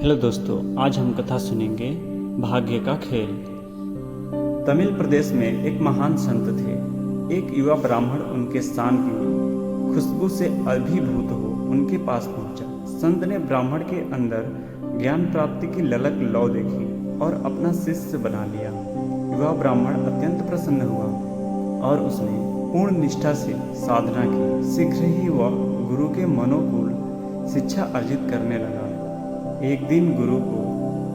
Hello दोस्तों, आज हम कथा सुनेंगे भाग्य का खेल। तमिल प्रदेश में एक महान संत थे। एक युवा ब्राह्मण उनके स्थान की खुशबू से अभिभूत हो उनके पास पहुंचा। संत ने ब्राह्मण के अंदर ज्ञान प्राप्ति की ललक लौ देखी और अपना शिष्य बना लिया। युवा ब्राह्मण अत्यंत प्रसन्न हुआ और उसने पूर्ण निष्ठा से साधना की। शीघ्र ही वह गुरु के मनोकूल शिक्षा अर्जित करने लगा। एक दिन गुरु को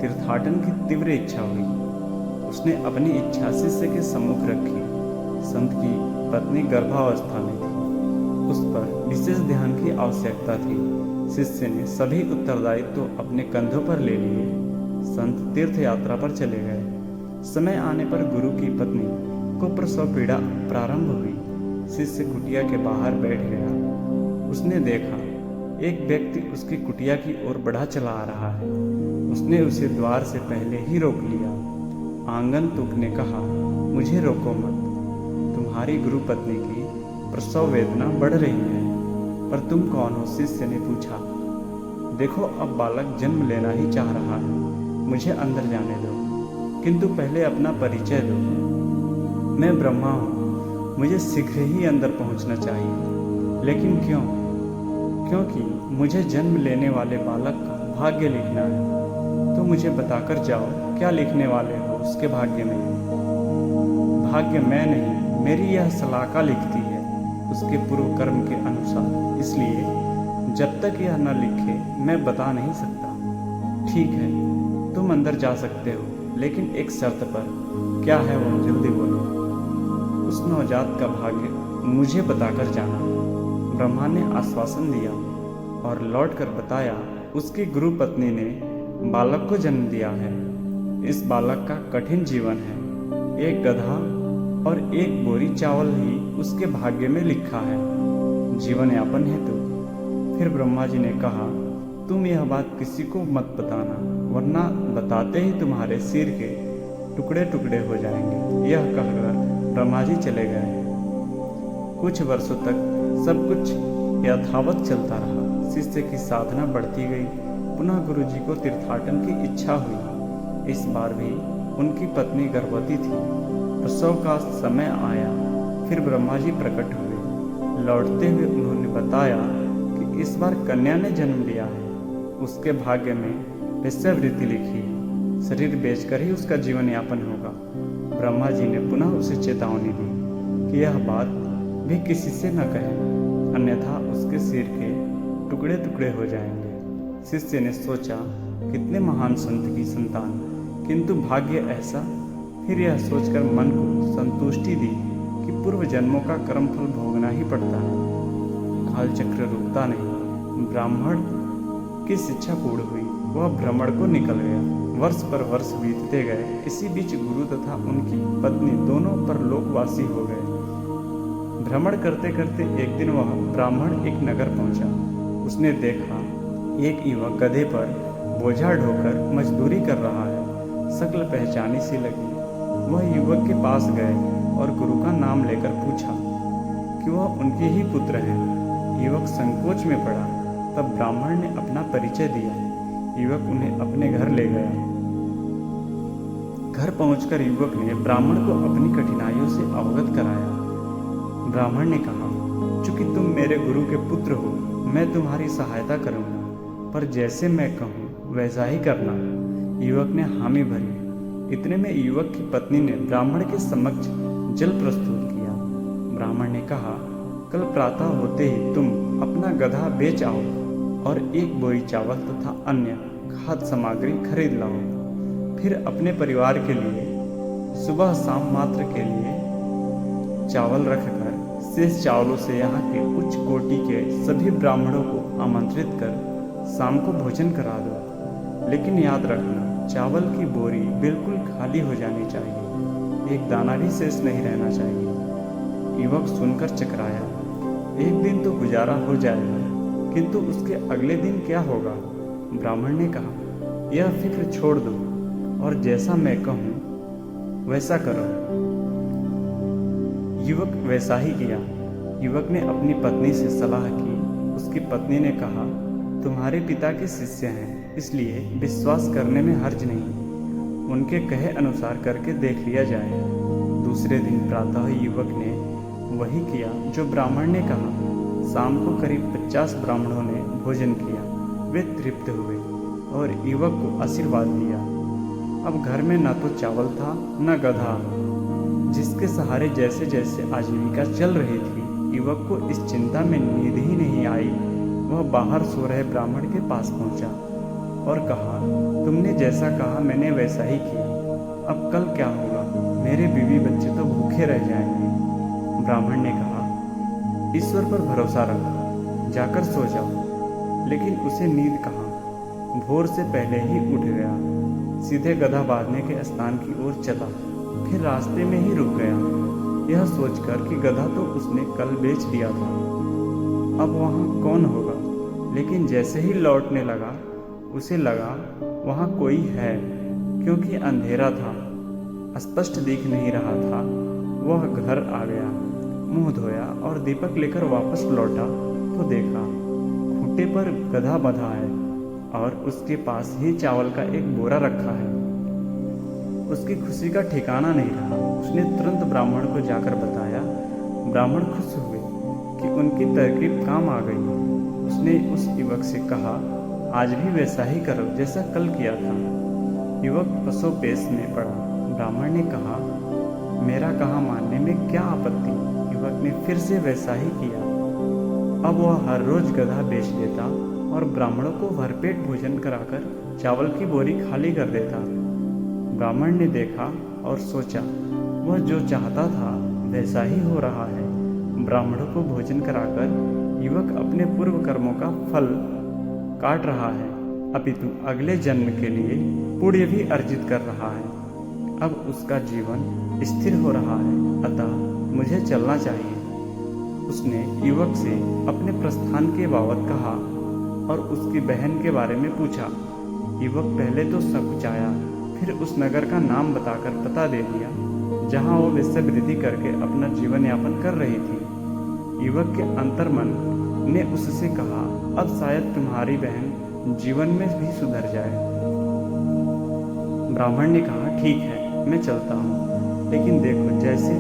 तीर्थाटन की तीव्र इच्छा हुई। उसने अपनी इच्छा शिष्य के सम्मुख रखी। संत की पत्नी गर्भावस्था में थी। उस पर विशेष ध्यान की आवश्यकता थी। शिष्य ने सभी उत्तरदायित्व तो अपने कंधों पर ले लिए। संत तीर्थ यात्रा पर चले गए। समय आने पर गुरु की पत्नी को प्रसव पीड़ा प्रारंभ हुई। शिष्य कुटिया के बाहर बैठ गया। उसने देखा एक व्यक्ति उसकी कुटिया की ओर बढ़ा चला आ रहा है। उसने उसे द्वार से पहले ही रोक लिया। आंगंतुक ने कहा, मुझे रोको मत। तुम्हारी गुरु पत्नी की प्रसव वेदना बढ़ रही है। पर तुम कौन हो? शिष्य ने पूछा। देखो, अब बालक जन्म लेना ही चाह रहा है। मुझे अंदर जाने दो, किंतु पहले अपना परिचय दो। मैं ब्रह्मा हूँ। मुझे शीघ्र ही अंदर पहुँचना चाहिए। लेकिन क्यों? क्योंकि मुझे जन्म लेने वाले बालक का भाग्य लिखना है। तो मुझे बताकर जाओ, क्या लिखने वाले हो उसके भाग्य में? भाग्य मैं नहीं, मेरी यह सलाका लिखती है उसके पूर्व कर्म के अनुसार। इसलिए जब तक यह न लिखे मैं बता नहीं सकता। ठीक है, तुम अंदर जा सकते हो, लेकिन एक शर्त पर। क्या है वो? जल्दी बोलो। उस नवजात का भाग्य मुझे बताकर जाना। ब्रह्मा ने आश्वासन दिया और लौटकर बताया, उसकी गुरु पत्नी ने बालक को जन्म दिया है। इस बालक का कठिन जीवन है। एक गधा और एक बोरी चावल ही उसके भाग्य में लिखा है, जीवन यापन हेतु। फिर ब्रह्मा जी ने कहा, तुम यह बात किसी को मत बताना, वरना बताते ही तुम्हारे सिर के टुकड़े टुकड़े हो जाएंगे। यह कहकर ब्रह्मा जी चले गए। कुछ वर्षों तक सब कुछ यथावत चलता रहा। शिष्य की साधना बढ़ती गई। पुनः गुरुजी को तीर्थाटन की इच्छा हुई। इस बार भी उनकी पत्नी गर्भवती थी। प्रसव का समय आया। फिर ब्रह्मा जी प्रकट हुए। लौटते हुए उन्होंने बताया कि इस बार कन्या ने जन्म लिया है। उसके भाग्य में वेश्यावृत्ति लिखी है। शरीर बेचकर ही उसका जीवन यापन होगा। ब्रह्मा जी ने पुनः उसे चेतावनी दी कि यह बात भी किसी से न कहे, अन्यथा उसके सिर के टुकड़े टुकड़े हो जाएंगे। शिष्य ने सोचा, कितने महान संत की संतान, किंतु भाग्य ऐसा। फिर यह सोचकर मन को संतुष्टि दी कि पूर्व जन्मों का कर्मफल भोगना ही पड़ता है। कालचक्र रुकता नहीं। ब्राह्मण की शिक्षा पूर्ण हुई। वह भ्रमण को निकल गया। वर्ष पर वर्ष बीतते गए। इसी बीच गुरु तथा उनकी पत्नी दोनों परलोकवासी हो गए। भ्रमण करते करते एक दिन वह ब्राह्मण एक नगर पहुंचा। उसने देखा एक युवक गधे पर बोझा ढोकर मजदूरी कर रहा है। शक्ल पहचानी सी लगी। वह युवक के पास गए और गुरु का नाम लेकर पूछा कि वह उनके ही पुत्र हैं। युवक संकोच में पड़ा। तब ब्राह्मण ने अपना परिचय दिया। युवक उन्हें अपने घर ले गया। घर पहुंचकर युवक ने ब्राह्मण को अपनी कठिनाइयों से अवगत कराया। ब्राह्मण ने कहा, चूंकि तुम मेरे गुरु के पुत्र हो, मैं तुम्हारी सहायता करूंगा, पर जैसे मैं कहूँ वैसा ही करना। युवक ने हामी भरी। इतने में युवक की पत्नी ने ब्राह्मण के समक्ष जल प्रस्तुत किया। ब्राह्मण ने कहा, कल प्रातः होते ही तुम अपना गधा बेच आओ और एक बोरी चावल तथा अन्य खाद्य सामग्री खरीद लाओ। फिर अपने परिवार के लिए सुबह शाम मात्र के लिए चावल रखकर शेष चावलों से यहाँ के उच्च कोटि के सभी ब्राह्मणों को आमंत्रित कर शाम को भोजन करा दो। लेकिन याद रखना, चावल की बोरी बिल्कुल खाली हो जानी चाहिए। एक दाना भी शेष नहीं रहना चाहिए। युवक सुनकर चकराया। एक दिन तो गुजारा हो जाएगा, किंतु उसके अगले दिन क्या होगा? ब्राह्मण ने कहा, यह फिक्र छोड़ दो और जैसा मैं कहूँ वैसा करो। युवक वैसा ही किया। युवक ने अपनी पत्नी से सलाह की। उसकी पत्नी ने कहा, तुम्हारे पिता के शिष्य हैं, इसलिए विश्वास करने में हर्ज नहीं, उनके कहे अनुसार करके देख लिया जाए। दूसरे दिन प्रातः युवक ने वही किया जो ब्राह्मण ने कहा। शाम को करीब 50 ब्राह्मणों ने भोजन किया। वे तृप्त हुए और युवक को आशीर्वाद दिया। अब घर में न तो चावल था न गधा, जिसके सहारे जैसे जैसे आजीविका चल रही थी। युवक को इस चिंता में नींद ही नहीं आई। वह बाहर सो रहे ब्राह्मण के पास पहुंचा और कहा, तुमने जैसा कहा मैंने वैसा ही किया। अब कल क्या होगा? मेरे बीवी बच्चे तो भूखे रह जाएंगे। ब्राह्मण ने कहा, ईश्वर पर भरोसा रखो, जाकर सो जाओ। लेकिन उसे नींद कहाँ, भोर से पहले ही उठ गया। सीधे गधा बांधने के स्थान की ओर चला, फिर रास्ते में ही रुक गया, यह सोचकर कि गधा तो उसने कल बेच दिया था, अब वहाँ कौन होगा। लेकिन जैसे ही लौटने लगा, उसे लगा वहाँ कोई है, क्योंकि अंधेरा था, स्पष्ट दिख नहीं रहा था। वह घर आ गया, मुंह धोया और दीपक लेकर वापस लौटा तो देखा खूंटे पर गधा बंधा है और उसके पास ही चावल का एक बोरा रखा है। उसकी खुशी का ठिकाना नहीं रहा। उसने तुरंत ब्राह्मण को जाकर बताया। ब्राह्मण खुश हुए कि उनकी तरकीब काम आ गई। उसने उस युवक से कहा, आज भी वैसा ही करो जैसा कल किया था। युवक पसोपेश में पड़ा। ब्राह्मण ने कहा, मेरा कहा मानने में क्या आपत्ति। युवक ने फिर से वैसा ही किया। अब वह हर रोज गधा बेच देता और ब्राह्मणों को भरपेट भोजन कराकर चावल की बोरी खाली कर देता। ब्राह्मण ने देखा और सोचा, वह जो चाहता था वैसा ही हो रहा है। ब्राह्मणों को भोजन कराकर युवक अपने पूर्व कर्मों का फल काट रहा है, अपितु अगले जन्म के लिए पुण्य भी अर्जित कर रहा है। अब उसका जीवन स्थिर हो रहा है, अतः मुझे चलना चाहिए। उसने युवक से अपने प्रस्थान के बाबत कहा और उसकी बहन के बारे में पूछा। युवक पहले तो संकुचाया, फिर उस नगर का नाम बताकर पता दे दिया जहां वो वेश्यावृत्ति करके अपना जीवन यापन कर रही थी। युवक के अंतर्मन ने उससे कहा, अब शायद तुम्हारी बहन जीवन में भी सुधर जाए। ब्राह्मण ने कहा, ठीक है, मैं चलता हूँ, लेकिन देखो जैसे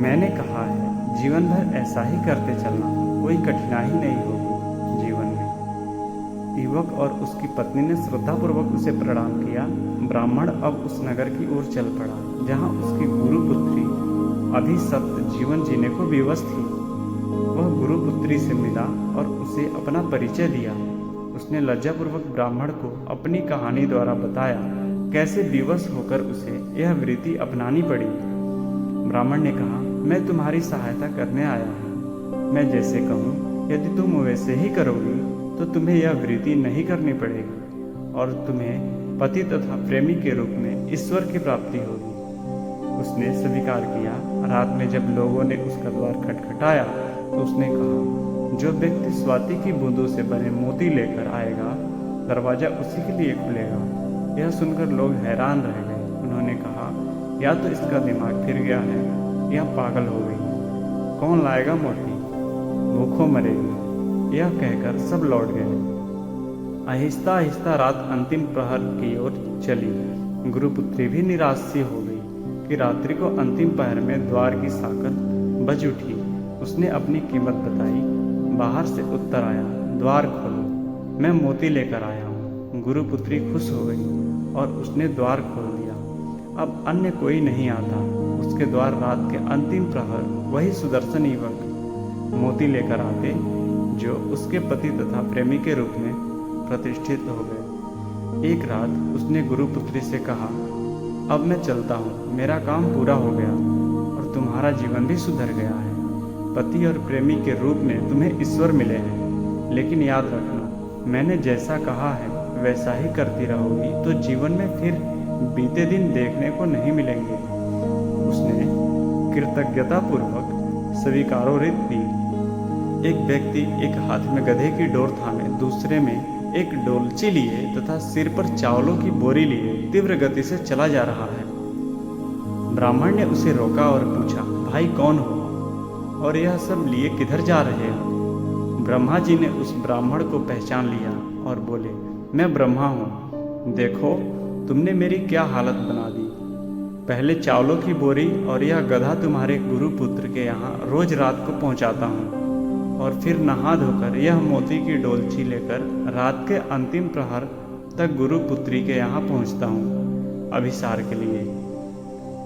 मैंने कहा है जीवन भर ऐसा ही करते चलना, कोई कठिनाई नहीं होगी जीवन में। युवक और उसकी पत्नी ने श्रद्धापूर्वक उसे प्रणाम किया। ब्राह्मण अब उस नगर की ओर चल पड़ा जहाँ उसकी गुरुपुत्री अभिशप्त जीवन जीने को विवश थी। वह गुरुपुत्री से मिला और उसे अपना परिचय दिया। उसने लज्जापूर्वक ब्राह्मण को अपनी कहानी द्वारा बताया कैसे विवश होकर उसे यह वृत्ति अपनानी पड़ी। ब्राह्मण ने कहा, मैं तुम्हारी सहायता करने आया हूँ। मैं जैसे कहूँ यदि तुम वैसे ही करोगी तो तुम्हें यह वृत्ति नहीं करनी पड़ेगी और तुम्हें पति तथा प्रेमी के रूप में ईश्वर की प्राप्ति होगी। उसने स्वीकार किया। रात में जब लोगों ने उसका द्वार खटखटाया तो उसने कहा, जो व्यक्ति स्वाति की बूंदों से बने मोती लेकर आएगा दरवाजा उसी के लिए खुलेगा। यह सुनकर लोग हैरान रह गए। उन्होंने कहा, या तो इसका दिमाग फिर गया है या पागल हो गई। कौन लाएगा मोती, भूखों मरेगी। यह कहकर सब लौट गए। आहिस्ता आहिस्ता रात अंतिम प्रहर की ओर चली। गुरुपुत्री भी निराश सी हो गई कि रात्रि को अंतिम पहर में द्वार की साकर बज उठी। उसने अपनी कीमत बताई। बाहर से उत्तर आया, द्वार खोलो, मैं मोती लेकर आया हूँ। गुरुपुत्री खुश हो गई और उसने द्वार खोल दिया। अब अन्य कोई नहीं आता। उसके द्वार रात के अंतिम प्रहर वही सुदर्शन युवक मोती लेकर आते जो उसके पति तथा प्रेमी के रूप में प्रतिष्ठित हो गए। एक रात उसने गुरुपुत्री से कहा, अब मैं चलता हूँ, मेरा काम पूरा हो गया और तुम्हारा जीवन भी सुधर गया है। पति और प्रेमी के रूप में तुम्हें ईश्वर मिले हैं, लेकिन याद रखना, मैंने जैसा कहा है वैसा ही करती रहोगी तो जीवन में फिर बीते दिन देखने को नहीं मिलेंगे। उसने कृतज्ञतापूर्वक स्वीकारोक्ति दी। एक व्यक्ति एक हाथ में गधे की डोर थामे, दूसरे में एक डोलची लिए तथा सिर पर चावलों की बोरी लिए तीव्र गति से चला जा रहा है। ब्राह्मण ने उसे रोका और पूछा, भाई कौन हो और यह सब लिए किधर जा रहे हो? ब्रह्मा जी ने उस ब्राह्मण को पहचान लिया और बोले, मैं ब्रह्मा हूँ। देखो तुमने मेरी क्या हालत बना दी। पहले चावलों की बोरी और यह गधा तुम्हारे गुरुपुत्र के यहाँ रोज रात को पहुँचाता हूँ, और फिर नहा धोकर यह मोती की डोलची लेकर रात के अंतिम प्रहर तक गुरुपुत्री के यहाँ पहुँचता हूँ अभिसार के लिए।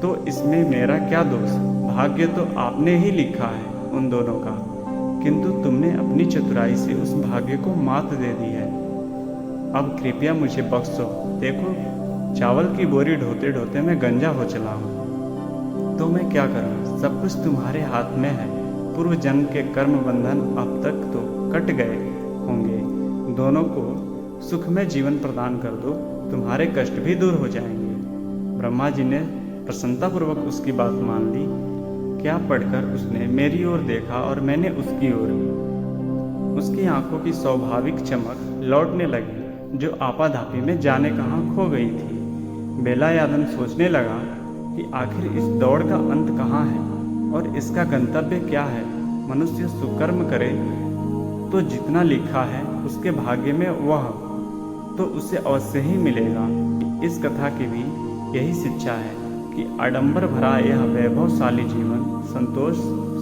तो इसमें मेरा क्या दोष? भाग्य तो आपने ही लिखा है उन दोनों का, किंतु तुमने अपनी चतुराई से उस भाग्य को मात दे दी है। अब कृपया मुझे बख्शो। देखो चावल की बोरी ढोते ढोते मैं गंजा हो चला हूँ, तो मैं क्या करूँ? सब कुछ तुम्हारे हाथ में है। पूर्व जन्म के कर्म बंधन अब तक तो कट गए होंगे। दोनों को सुखमय जीवन प्रदान कर दो, तुम्हारे कष्ट भी दूर हो जाएंगे। ब्रह्मा जी ने प्रसन्नतापूर्वक उसकी बात मान ली। क्या पढ़कर उसने मेरी ओर देखा और मैंने उसकी ओर। उसकी आंखों की स्वाभाविक चमक लौटने लगी, जो आपाधापी में जाने कहाँ खो गई थी। बेलायादन सोचने लगा कि आखिर इस दौड़ का अंत कहाँ है और इसका गंतव्य क्या है। मनुष्य सुकर्म करे तो जितना लिखा है उसके भाग्य में वह तो उसे अवश्य ही मिलेगा। इस कथा की भी यही शिक्षा है कि आडंबर भरा यह वैभवशाली जीवन संतोष,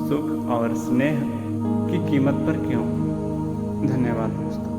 सुख और स्नेह की कीमत पर क्यों। धन्यवाद दोस्तों।